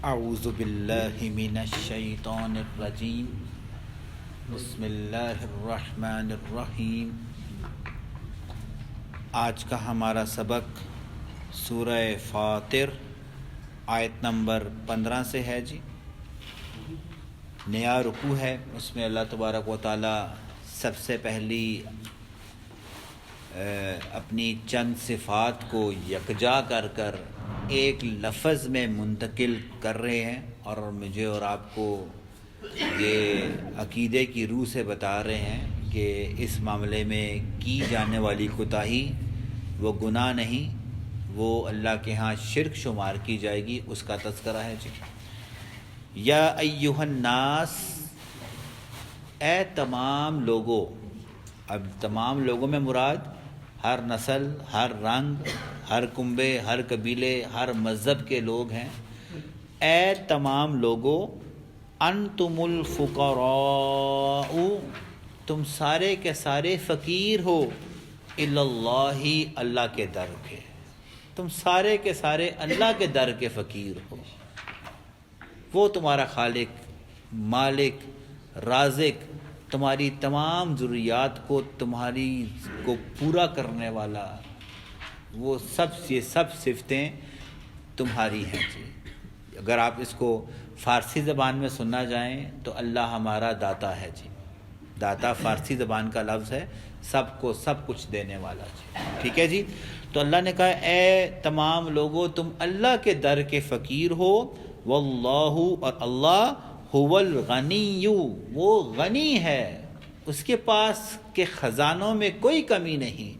اعوذ باللہ من الشیطان الرجیم بسم اللہ الرحمن الرحیم۔ آج کا ہمارا سبق سورہ فاطر آیت نمبر 15 سے ہے جی۔ نیا رکوع ہے، اس میں اللہ تبارک و تعالی سب سے پہلی اپنی چند صفات کو یکجا کر ایک لفظ میں منتقل کر رہے ہیں، اور مجھے اور آپ کو یہ عقیدے کی روح سے بتا رہے ہیں کہ اس معاملے میں کی جانے والی کوتاہی وہ گناہ نہیں، وہ اللہ کے ہاں شرک شمار کی جائے گی، اس کا تذکرہ ہے جی۔ یا ایھا الناس، اے تمام لوگوں۔ اب تمام لوگوں میں مراد ہر نسل، ہر رنگ، ہر کنبے، ہر قبیلے، ہر مذہب کے لوگ ہیں۔ اے تمام لوگوں، انتم الفقراء، تم سارے کے سارے فقیر ہو، الی اللہ، اللہ کے در کے، تم سارے کے سارے اللہ کے در کے فقیر ہو۔ وہ تمہارا خالق، مالک، رازق، تمہاری تمام ضروریات کو تمہاری کو پورا کرنے والا، وہ یہ سب صفتیں تمہاری ہیں جی۔ اگر آپ اس کو فارسی زبان میں سننا جائیں تو اللہ ہمارا داتا ہے جی۔ داتا فارسی زبان کا لفظ ہے، سب کو سب کچھ دینے والا جی، ٹھیک ہے جی۔ تو اللہ نے کہا اے تمام لوگوں، تم اللہ کے در کے فقیر ہو، واللہ، اور اللہ، هو الغنی، وہ غنی ہے، اس کے پاس کے خزانوں میں کوئی کمی نہیں،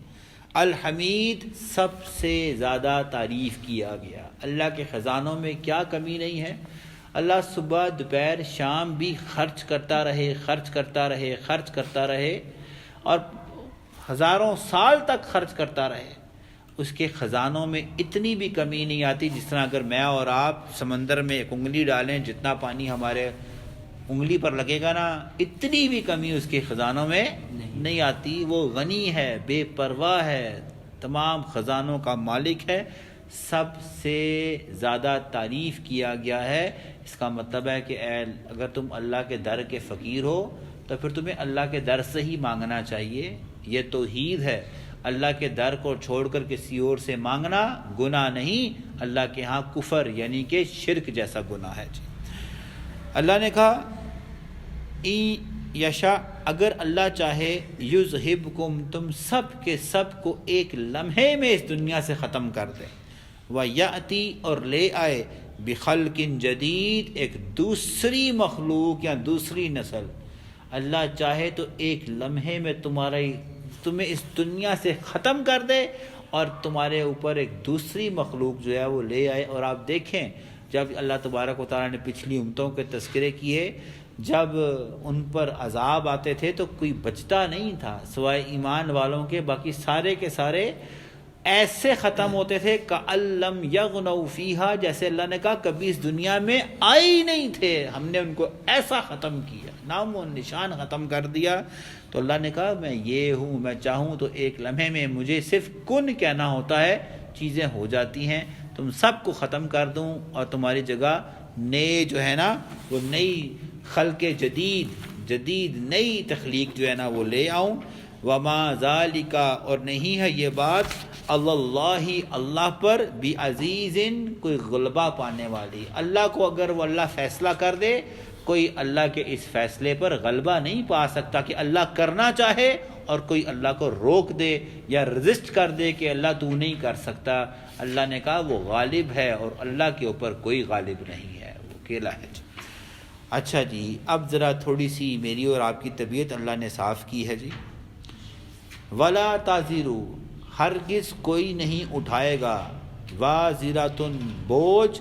الحمید، سب سے زیادہ تعریف کیا گیا۔ اللہ کے خزانوں میں کیا کمی نہیں ہے؟ اللہ صبح دوپہر شام بھی خرچ کرتا رہے، خرچ کرتا رہے، خرچ کرتا رہے، اور ہزاروں سال تک خرچ کرتا رہے، اس کے خزانوں میں اتنی بھی کمی نہیں آتی۔ جس طرح اگر میں اور آپ سمندر میں ایک انگلی ڈالیں، جتنا پانی ہمارے انگلی پر لگے گا نا، اتنی بھی کمی اس کے خزانوں میں نہیں آتی۔ وہ غنی ہے، بے پرواہ ہے، تمام خزانوں کا مالک ہے، سب سے زیادہ تعریف کیا گیا ہے۔ اس کا مطلب ہے کہ اگر تم اللہ کے در کے فقیر ہو تو پھر تمہیں اللہ کے در سے ہی مانگنا چاہیے۔ یہ توحید ہے، اللہ کے در کو چھوڑ کر کسی اور سے مانگنا گناہ نہیں، اللہ کے ہاں کفر یعنی کہ شرک جیسا گناہ ہے جی۔ اللہ نے کہا یشاء، اگر اللہ چاہے، یذہبکم، تم سب کے سب کو ایک لمحے میں اس دنیا سے ختم کر دے، ویأتی، اور لے آئے، بخلق جدید، ایک دوسری مخلوق یا دوسری نسل۔ اللہ چاہے تو ایک لمحے میں تمہیں اس دنیا سے ختم کر دے اور تمہارے اوپر ایک دوسری مخلوق جو ہے وہ لے آئے۔ اور آپ دیکھیں، جب اللہ تبارک و تعالیٰ نے پچھلی امتوں کے تذکرے کیے، جب ان پر عذاب آتے تھے تو کوئی بچتا نہیں تھا سوائے ایمان والوں کے، باقی سارے کے سارے ایسے ختم ہوتے تھے کأن لم یغنوا فیہا، جیسے اللہ نے کہا کبھی اس دنیا میں آئے ہی نہیں تھے، ہم نے ان کو ایسا ختم کیا، نام و نشان ختم کر دیا۔ تو اللہ نے کہا میں یہ ہوں، میں چاہوں تو ایک لمحے میں مجھے صرف کن کہنا ہوتا ہے، چیزیں ہو جاتی ہیں، تم سب کو ختم کر دوں اور تمہاری جگہ نئے جو ہے نا، وہ نئی خلق جدید نئی تخلیق جو ہے نا وہ لے آؤں۔ وما ذالک، اور نہیں ہے یہ بات، اللہ پر بعزیز، کوئی غلبہ پانے والی۔ اللہ کو اگر وہ اللہ فیصلہ کر دے، کوئی اللہ کے اس فیصلے پر غلبہ نہیں پا سکتا کہ اللہ کرنا چاہے اور کوئی اللہ کو روک دے یا رزسٹ کر دے کہ اللہ تو نہیں کر سکتا۔ اللہ نے کہا وہ غالب ہے اور اللہ کے اوپر کوئی غالب نہیں ہے، وہ اکیلا ہے جی۔ اچھا جی، اب ذرا تھوڑی سی میری اور آپ کی طبیعت اللہ نے صاف کی ہے جی۔ ولا تازرو، ہرگز کوئی نہیں اٹھائے گا، وازرۃ، بوجھ،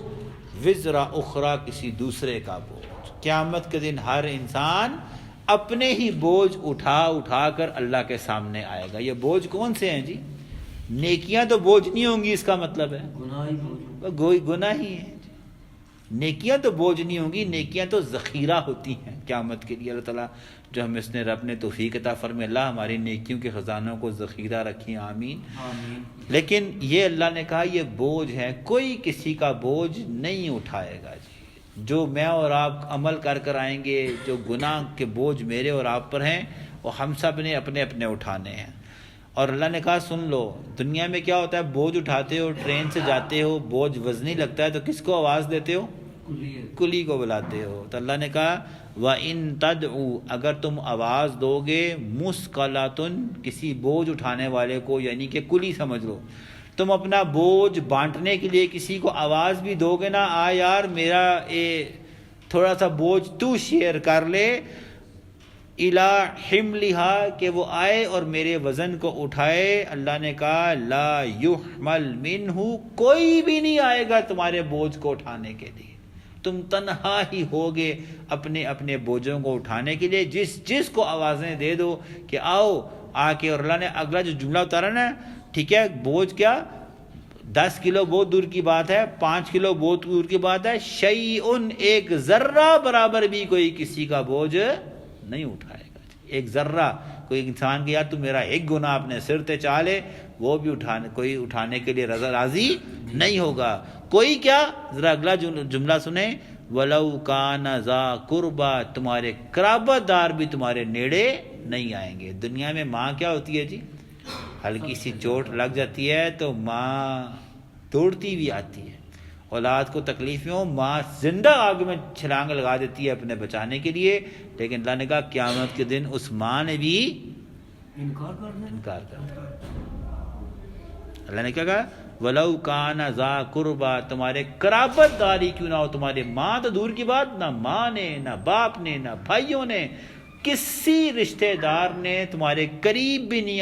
وزر اخری، کسی دوسرے کا بوجھ۔ قیامت کے دن ہر انسان اپنے ہی بوجھ اٹھا کر اللہ کے سامنے آئے گا۔ یہ بوجھ کون سے ہیں جی؟ نیکیاں تو بوجھ نہیں ہوں گی، اس کا مطلب ہے گناہ ہی ہیں جی۔ نیکیاں تو بوجھ نہیں ہوں گی، نیکیاں تو ذخیرہ ہوتی ہیں قیامت کے لیے۔ اللہ تعالیٰ جو ہم اس نے رب نے توفیق عطا فرمائے، اللہ ہماری نیکیوں کے خزانوں کو ذخیرہ رکھیں، آمین۔ لیکن یہ اللہ نے کہا یہ بوجھ ہے، کوئی کسی کا بوجھ نہیں اٹھائے گا جی۔ جو میں اور آپ عمل کر کر آئیں گے، جو گناہ کے بوجھ میرے اور آپ پر ہیں، وہ ہم سب نے اپنے اپنے اٹھانے ہیں۔ اور اللہ نے کہا سن لو، دنیا میں کیا ہوتا ہے، بوجھ اٹھاتے ہو، ٹرین سے جاتے ہو، بوجھ وزنی لگتا ہے تو کس کو آواز دیتے ہو؟ کلی کو بلاتے ہو۔ تو اللہ نے کہا وَإِن تَدْعُوا، اگر تم آواز دو گے، مُثْقَلَةٌ، کسی بوجھ اٹھانے والے کو، یعنی کہ کلی سمجھ لو، تم اپنا بوجھ بانٹنے کے لیے کسی کو آواز بھی دو گے نا، آ یار میرا تھوڑا سا بوجھ تو شیئر کر لے، اِلَىٰ حِمْلِهَا، کہ وہ آئے اور میرے وزن کو اٹھائے، اللہ نے کہا لا يُحْمَلْ مِنْهُ، کوئی بھی نہیں آئے گا تمہارے بوجھ کو اٹھانے کے لیے، تم تنہا ہی ہوگے اپنے اپنے بوجھوں کو اٹھانے کے لیے۔ جس کو آوازیں دے دو کہ آؤ آ کے، اور اللہ نے اگلا جو جملہ اتارا نا، ٹھیک ہے، بوجھ کیا 10 کلو بہت دور کی بات ہے، 5 کلو بہت دور کی بات ہے، شیئن، ایک ذرہ برابر بھی کوئی کسی کا بوجھ نہیں اٹھائے گا۔ ایک ذرہ کوئی انسان کہ یار تو میرا ایک گناہ اپنے سر تے چالے، وہ بھی کوئی اٹھانے کے لیے راضی نہیں ہوگا۔ کوئی کیا، ذرا اگلا جملہ سنیں، وَلَوْ كَانَ ذَا قُرْبَىٰ، تمہارے قرابت دار بھی تمہارے نیڑے نہیں آئیں گے۔ دنیا میں ماں کیا ہوتی ہے جی، ہلکی سی چوٹ لگ جاتی ہے تو ماں دوڑتی بھی آتی ہے، اولاد کو تکلیف میں ہو ماں زندہ آگ میں چھلانگ لگا دیتی ہے اپنے بچانے کے لیے، لیکن اللہ نے کہا قیامت کے دن اس ماں نے بھی انکار کر دیا۔ اللہ نے کیا کہا، وَلَوْ كَانَ ذَا قُرْبَىٰ، تمہارے قرابت داری کیوں نہ ہو، تمہارے ماں تو دور کی بات، نہ ماں نے، نہ باپ نے، نہ بھائیوں نے، کسی رشتہ دار نے تمہارے قریب بھی نہیں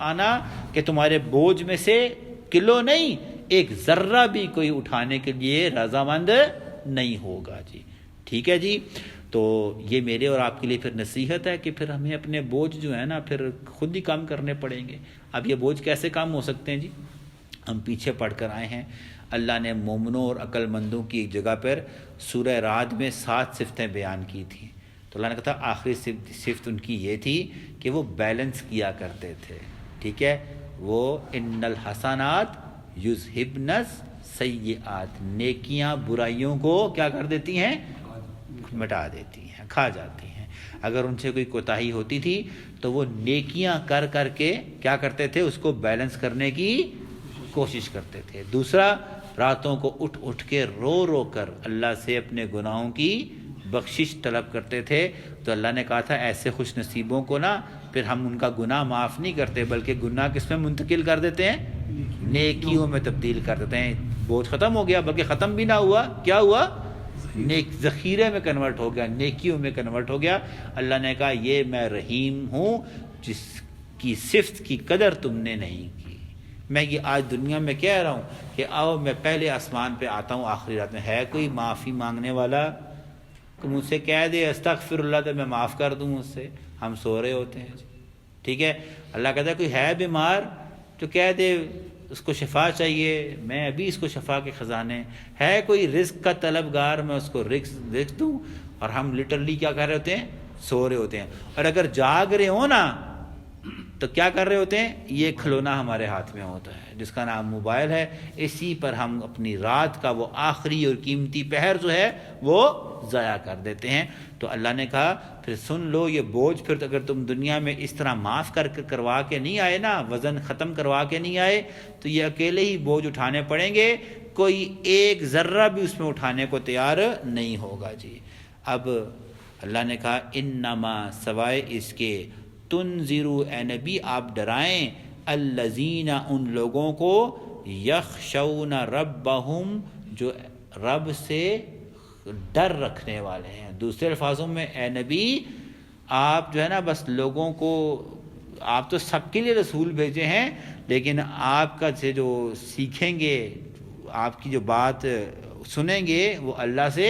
آنا کہ تمہارے بوجھ میں سے کلو نہیں، ایک ذرہ بھی کوئی اٹھانے کے لیے رضامند نہیں ہوگا جی۔ ٹھیک ہے جی، تو یہ میرے اور آپ کے لیے پھر نصیحت ہے کہ پھر ہمیں اپنے بوجھ جو ہے نا پھر خود ہی کم کرنے پڑیں گے۔ اب یہ بوجھ کیسے کم ہو سکتے ہیں جی؟ ہم پیچھے پڑھ کر آئے ہیں، اللہ نے مومنوں اور عقل مندوں کی ایک جگہ پر سورہ رعد میں 7 صفتیں بیان کی تھیں، تو اللہ نے کہا تھا آخری صفت ان کی یہ تھی کہ وہ بیلنس کیا کرتے تھے۔ ٹھیک ہے، وہ ان الحسنات یذہبن السیئات، نیکیاں برائیوں کو کیا کر دیتی ہیں، مٹا دیتی ہیں، کھا جاتی ہیں۔ اگر ان سے کوئی کوتاہی ہوتی تھی تو وہ نیکیاں کر کر کے کیا کرتے تھے، اس کو بیلنس کرنے کی کوشش کرتے تھے۔ دوسرا، راتوں کو اٹھ اٹھ کے رو رو کر اللہ سے اپنے گناہوں کی بخشش طلب کرتے تھے، تو اللہ نے کہا تھا ایسے خوش نصیبوں کو نا پھر ہم ان کا گناہ معاف نہیں کرتے، بلکہ گناہ کس میں منتقل کر دیتے ہیں، نیکیوں میں تبدیل کر دیتے ہیں۔ بوجھ ختم ہو گیا، بلکہ ختم بھی نہ ہوا، کیا ہوا، نیک ذخیرے میں کنورٹ ہو گیا، نیکیوں میں کنورٹ ہو گیا۔ اللہ نے کہا یہ میں رحیم ہوں، جس کی صفت کی قدر تم نے نہیں کی۔ میں یہ آج دنیا میں کہہ رہا ہوں کہ آؤ میں پہلے آسمان پہ آتا ہوں آخری رات میں، ہے کوئی معافی مانگنے والا کہ مجھ سے کہہ دے استغفر اللہ تو میں معاف کر دوں اس سے؟ ہم سو رہے ہوتے ہیں جی، ٹھیک ہے۔ اللہ کہتا ہے کوئی ہے بیمار جو کہہ دے اس کو شفا چاہیے، میں ابھی اس کو شفا کے خزانے، ہے کوئی رزق کا طلبگار میں اس کو رزق دوں؟ اور ہم لٹرلی کیا کر رہے ہوتے ہیں، سو رہے ہوتے ہیں۔ اور اگر جاگ رہے ہوں نا تو کیا کر رہے ہوتے ہیں، یہ کھلونا ہمارے ہاتھ میں ہوتا ہے جس کا نام موبائل ہے، اسی پر ہم اپنی رات کا وہ آخری اور قیمتی پہر جو ہے وہ ضائع کر دیتے ہیں۔ تو اللہ نے کہا پھر سن لو یہ بوجھ، پھر اگر تم دنیا میں اس طرح معاف کروا کے نہیں آئے نا، وزن ختم کروا کے نہیں آئے، تو یہ اکیلے ہی بوجھ اٹھانے پڑیں گے، کوئی ایک ذرہ بھی اس میں اٹھانے کو تیار نہیں ہوگا جی۔ اب اللہ نے کہا انما، سوائے اس کے، تنذروا، اے نبی آپ ڈرائیں، الذین، ان لوگوں کو، یخشون ربہم، جو رب سے ڈر رکھنے والے ہیں۔ دوسرے الفاظوں میں اے نبی آپ جو ہے نا بس لوگوں کو، آپ تو سب کے لیے رسول بھیجے ہیں، لیکن آپ کا سے جو سیکھیں گے، آپ کی جو بات سنیں گے، وہ اللہ سے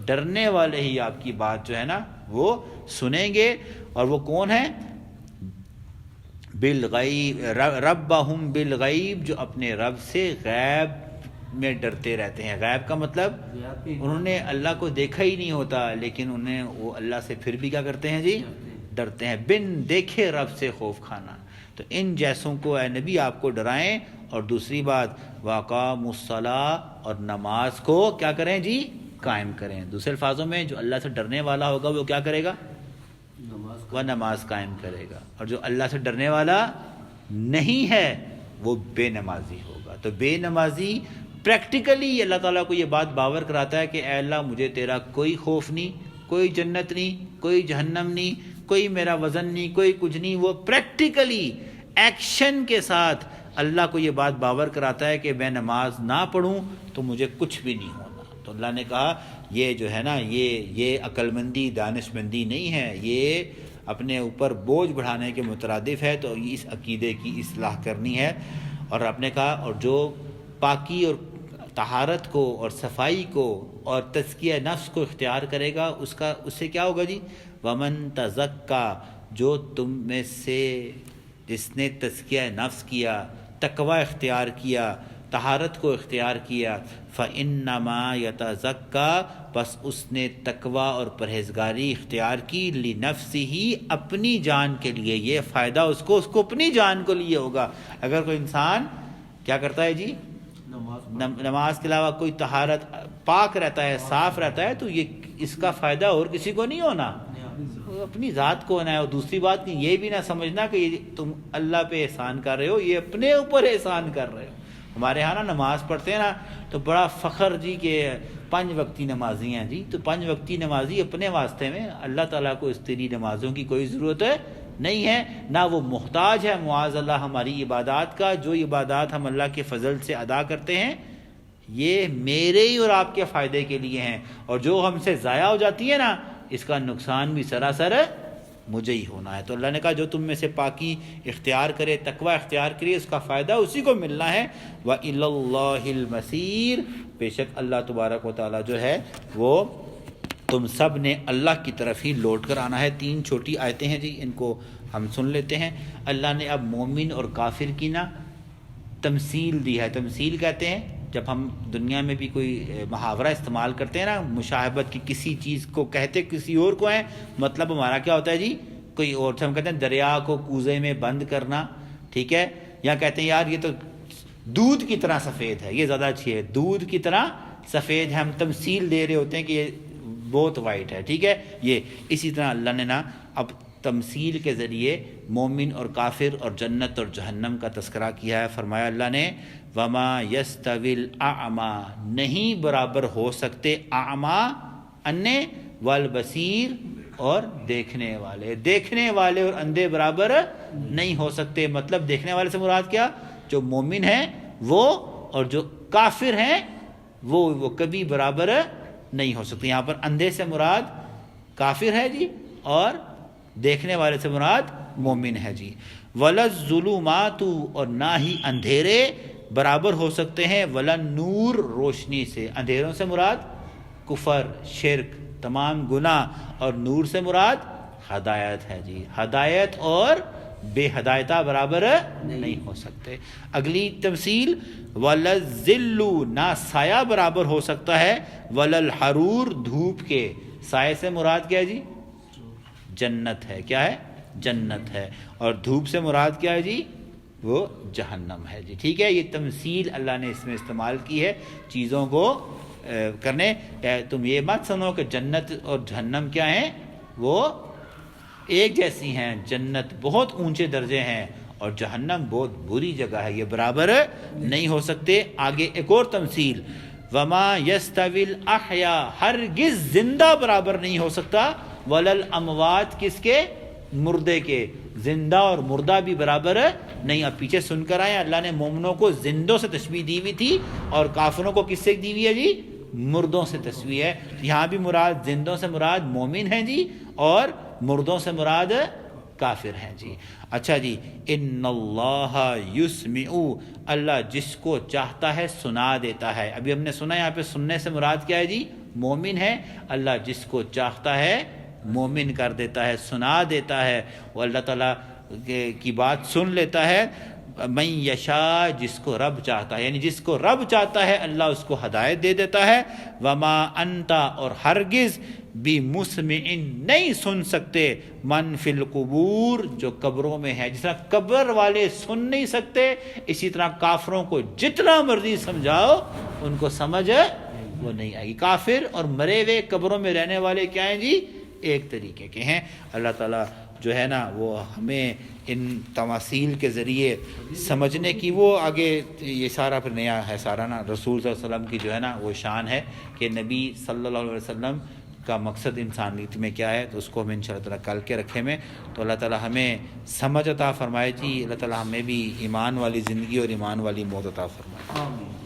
ڈرنے والے ہی آپ کی بات جو ہے نا وہ سنیں گے۔ اور وہ کون ہیں، بالغیب، ربہم بالغیب، جو اپنے رب سے غیب میں ڈرتے رہتے ہیں۔ غیب کا مطلب انہوں نے اللہ کو دیکھا ہی نہیں ہوتا، لیکن انہیں وہ اللہ سے پھر بھی کیا کرتے ہیں جی، ڈرتے ہیں، بن دیکھے رب سے خوف کھانا۔ تو ان جیسوں کو اے نبی آپ کو ڈرائیں۔ اور دوسری بات، واقاموا الصلاۃ، اور نماز کو کیا کریں جی، قائم کریں. دوسرے الفاظوں میں جو اللہ سے ڈرنے والا ہوگا وہ کیا کرے گا؟ وہ نماز قائم کرے گا. اور جو اللہ سے ڈرنے والا نہیں ہے وہ بے نمازی ہوگا. تو بے نمازی پریکٹیکلی اللہ تعالیٰ کو یہ بات باور کراتا ہے کہ اے اللہ مجھے تیرا کوئی خوف نہیں, کوئی جنت نہیں, کوئی جہنم نہیں, کوئی میرا وزن نہیں, کوئی کچھ نہیں. وہ پریکٹیکلی ایکشن کے ساتھ اللہ کو یہ بات باور کراتا ہے کہ میں نماز نہ پڑھوں تو مجھے کچھ بھی نہیں ہونا. تو اللہ نے کہا یہ جو ہے نا یہ عقل مندی دانش مندی نہیں ہے, یہ اپنے اوپر بوجھ بڑھانے کے مترادف ہے. تو اس عقیدے کی اصلاح کرنی ہے. اور آپ نے کہا اور جو پاکی اور طہارت کو اور صفائی کو اور تزکیہ نفس کو اختیار کرے گا اس سے کیا ہوگا جی؟ ومن تزکا, جو تم میں سے جس نے تزکیہ نفس کیا, تقوی اختیار کیا, طہارت کو اختیار کیا, فإنما یتزکا, بس اس نے تقوی اور پرہیزگاری اختیار کی, لنفسہ, اپنی جان کے لیے. یہ فائدہ اس کو اپنی جان کو لیے ہوگا. اگر کوئی انسان کیا کرتا ہے جی؟ نماز کے علاوہ کوئی طہارت, پاک رہتا ہے, صاف رہتا ہے, تو یہ اس کا فائدہ اور کسی کو نہیں ہونا, اپنی ذات کو ہونا ہے. اور دوسری بات یہ بھی نہ سمجھنا کہ تم اللہ پہ احسان کر رہے ہو, یہ اپنے اوپر احسان کر رہے ہو. ہمارے ہاں نا نماز پڑھتے ہیں نا تو بڑا فخر جی کہ 5 وقتی نمازی ہیں جی. تو 5 وقتی نمازی اپنے واسطے میں, اللہ تعالیٰ کو اس تیری نمازوں کی کوئی ضرورت نہیں ہے, نہ وہ محتاج ہے معاذ اللہ ہماری عبادات کا. جو عبادات ہم اللہ کے فضل سے ادا کرتے ہیں یہ میرے ہی اور آپ کے فائدے کے لیے ہیں, اور جو ہم سے ضائع ہو جاتی ہے نا اس کا نقصان بھی سراسر مجھے ہی ہونا ہے. تو اللہ نے کہا جو تم میں سے پاکی اختیار کرے, تقوی اختیار کرے, اس کا فائدہ اسی کو ملنا ہے. وَإِلَى اللَّهِ الْمَصِيرُ, بے شک اللہ تبارک و تعالیٰ جو ہے وہ تم سب نے اللہ کی طرف ہی لوٹ کر آنا ہے. 3 چھوٹی آیتیں ہیں جی, ان کو ہم سن لیتے ہیں. اللہ نے اب مومن اور کافر کی نا تمثیل دی ہے. تمثیل کہتے ہیں جب ہم دنیا میں بھی کوئی محاورہ استعمال کرتے ہیں نا, مشابہت کی کسی چیز کو کہتے کسی اور کو ہیں, مطلب ہمارا کیا ہوتا ہے جی کوئی اور. ہم کہتے ہیں دریا کو کوزے میں بند کرنا, ٹھیک ہے, یا کہتے ہیں یار یہ تو دودھ کی طرح سفید ہے, یہ زیادہ اچھی ہے, دودھ کی طرح سفید ہے. ہم تمثیل دے رہے ہوتے ہیں کہ یہ بہت وائٹ ہے, ٹھیک ہے. یہ اسی طرح اللہ نے نا اب تمثیل کے ذریعے مومن اور کافر اور جنت اور جہنم کا تذکرہ کیا ہے. فرمایا اللہ نے وما یستوی الاعمی, نہیں برابر ہو سکتے اعمی انے والبصیر, اور دیکھنے والے. دیکھنے والے اور اندھے برابر نہیں ہو سکتے. مطلب دیکھنے والے سے مراد کیا؟ جو مومن ہیں وہ, اور جو کافر ہیں وہ کبھی برابر نہیں ہو سکتے. یہاں پر اندھے سے مراد کافر ہے جی, اور دیکھنے والے سے مراد مومن ہے جی. ولا الظلمات, اور نہ ہی اندھیرے برابر ہو سکتے ہیں, ولا نور, روشنی سے. اندھیروں سے مراد کفر, شرک, تمام گناہ, اور نور سے مراد ہدایت ہے جی. ہدایت اور بے ہدایتہ برابر نہیں ہو سکتے. اگلی تمثیل ولا الظل, نہ سایہ برابر ہو سکتا ہے, ولا الحرور, دھوپ کے. سائے سے مراد کیا ہے جی؟ جنت ہے. کیا ہے؟ جنت ہے. اور دھوپ سے مراد کیا ہے جی؟ وہ جہنم ہے جی. ٹھیک ہے, یہ تمثیل اللہ نے اس میں استعمال کی ہے چیزوں کو کرنے. تم یہ مت سنو کہ جنت اور جہنم کیا ہیں, وہ ایک جیسی ہیں. جنت بہت اونچے درجے ہیں اور جہنم بہت بری جگہ ہے, یہ برابر نہیں ہو سکتے. آگے ایک اور تمثیل وما یستوی الاحیاء, ہرگز زندہ برابر نہیں ہو سکتا, ولا الاموات, کس کے؟ مردے کے. زندہ اور مردہ بھی برابر نہیں. اب پیچھے سن کر آئے, اللہ نے مومنوں کو زندوں سے تشبیہ دی ہوئی تھی اور کافروں کو کس سے دی ہوئی ہے جی؟ مردوں سے تشبیہ ہے. یہاں بھی مراد زندوں سے مراد مومن ہیں جی, اور مردوں سے مراد کافر ہیں جی. اچھا جی, ان اللہ یسمع, اللہ جس کو چاہتا ہے سنا دیتا ہے. ابھی ہم نے سنا یہاں پہ سننے سے مراد کیا ہے جی؟ مومن ہے. اللہ جس کو چاہتا ہے مومن کر دیتا ہے, سنا دیتا ہے. وہ اللہ تعالیٰ کی بات سن لیتا ہے. من یشاء, جس کو رب چاہتا ہے, یعنی جس کو رب چاہتا ہے اللہ اس کو ہدایت دے دیتا ہے. وما انتا, اور ہرگز بھی مسمع, نہیں سن سکتے, من فی القبور, جو قبروں میں ہے. جس طرح قبر والے سن نہیں سکتے, اسی طرح کافروں کو جتنا مرضی سمجھاؤ ان کو سمجھ وہ نہیں آئے گی. کافر اور مرے ہوئے قبروں میں رہنے والے کیا ہیں جی؟ ایک طریقے کے ہیں. اللہ تعالیٰ جو ہے نا وہ ہمیں ان تماثیل کے ذریعے سمجھنے کی، وہ آگے یہ سارا پھر نیا ہے سارا نا. رسول صلی اللہ علیہ وسلم کی جو ہے نا وہ شان ہے کہ نبی صلی اللہ علیہ وسلم کا مقصد انسانیت میں کیا ہے، تو اس کو ہم انشاءاللہ تعالیٰ کل کے رکھے میں. تو اللہ تعالیٰ ہمیں سمجھ عطا فرمائے جی. اللہ تعالیٰ ہمیں بھی ایمان والی زندگی اور ایمان والی موت عطا فرمائے. آمین.